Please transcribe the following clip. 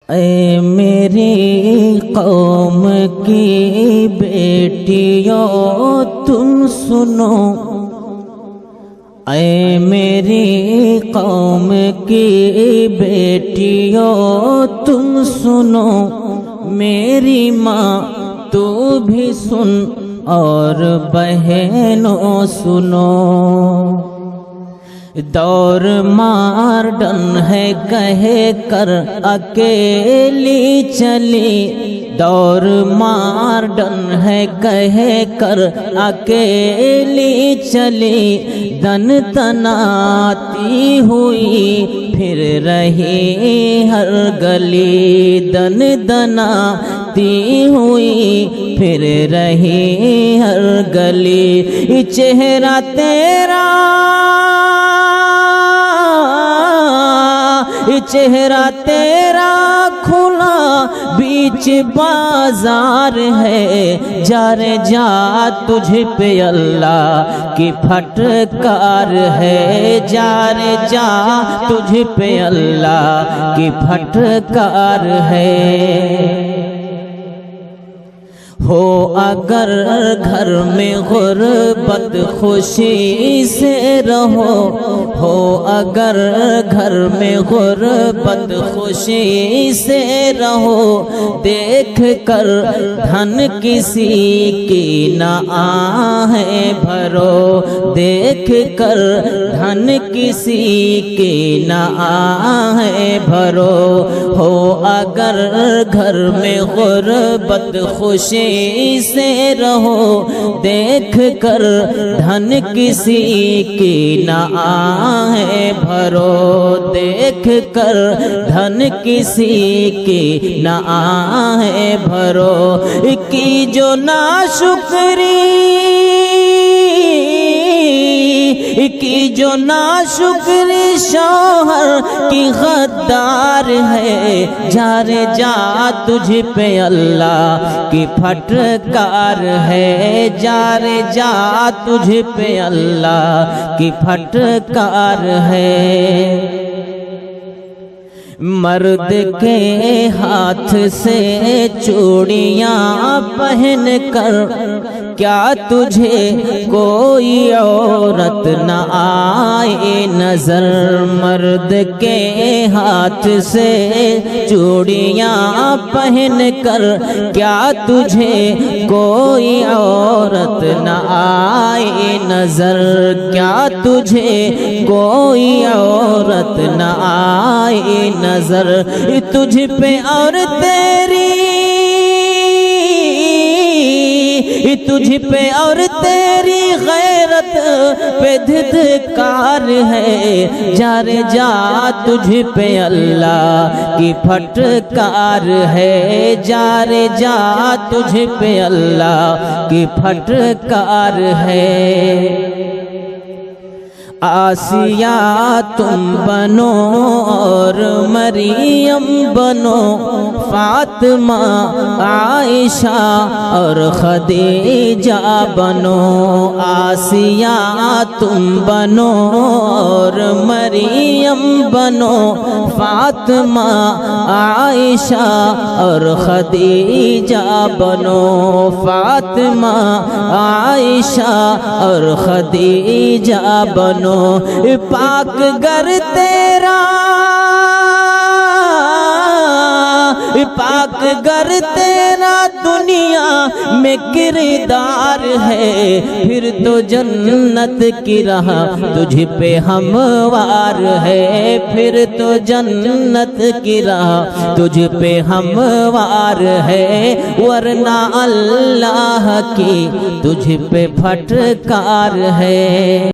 اے میری قوم کی بیٹیوں تم سنو، اے میری قوم کی بیٹیوں تم سنو، میری ماں تو بھی سن اور بہنوں سنو۔ دور ماڈرن ہے کہہ کر اکیلی چلی، دور ماڈرن ہے کہہ کر اکیلی چلی، دن تناتی ہوئی پھر رہی ہر گلی، دن دناتی ہوئی پھر رہی ہر گلی۔ چہرہ تیرا چہرہ تیرا کھلا بیچ بازار ہے، جا رے جا تجھ پہ اللہ کی پھٹکار ہے، جا رے جا تجھ پہ اللہ کی پھٹکار ہے۔ ہو اگر گھر میں غربت خوشی سے رہو، ہو اگر گھر میں غربت خوشی سے رہو، دیکھ کر دھن کسی کی نہ آہیں بھرو، دیکھ کر دھن کسی کی نہ آہیں بھرو۔ ہو اگر گھر میں غربت خوشی سے رہو، دیکھ کر دھن کسی کی نہ آہیں بھرو، دیکھ کر دھن کسی کی نہ آہیں بھرو۔ کی جو ناشکری کی جو ناشکری شوہر کی غدار ہے، جا رے جا تجھ پہ اللہ کی پھٹکار ہے، جا رے جا تجھ پہ اللہ کی پھٹکار ہے۔ مرد کے ہاتھ سے چوڑیاں پہن کر کیا تجھے کوئی عورت نہ آئے نظر، مرد کے ہاتھ سے چوڑیاں پہن کر کیا تجھے کوئی عورت نہ آئے نظر، کیا تجھے کوئی عورت نہ آئے نظر۔ تجھ پہ اور تیری تجھ پہ اور تیری غیرت پہ دھتکار ہے، جا رے جا تجھ پہ اللہ کی پھٹکار ہے، جا رے جا تجھ پہ اللہ کی پھٹکار ہے۔ آسیہ تم بنو اور مریم بنو، فاطمہ عائشہ اور خدیجہ بنو، آسیہ تم بنو اور مریم بنو، فاطمہ عائشہ اور خدیجہ بنو، فاطمہ عائشہ اور خدیجہ بنو۔ پاک گر تیرا پاک گر تیرا دنیا میں کردار ہے، پھر تو جنت کی راہ تجھ پہ ہموار ہے، پھر تو جنت کی راہ تجھ پہ ہموار ہے، ورنہ اللہ کی تجھ پہ پھٹکار ہے۔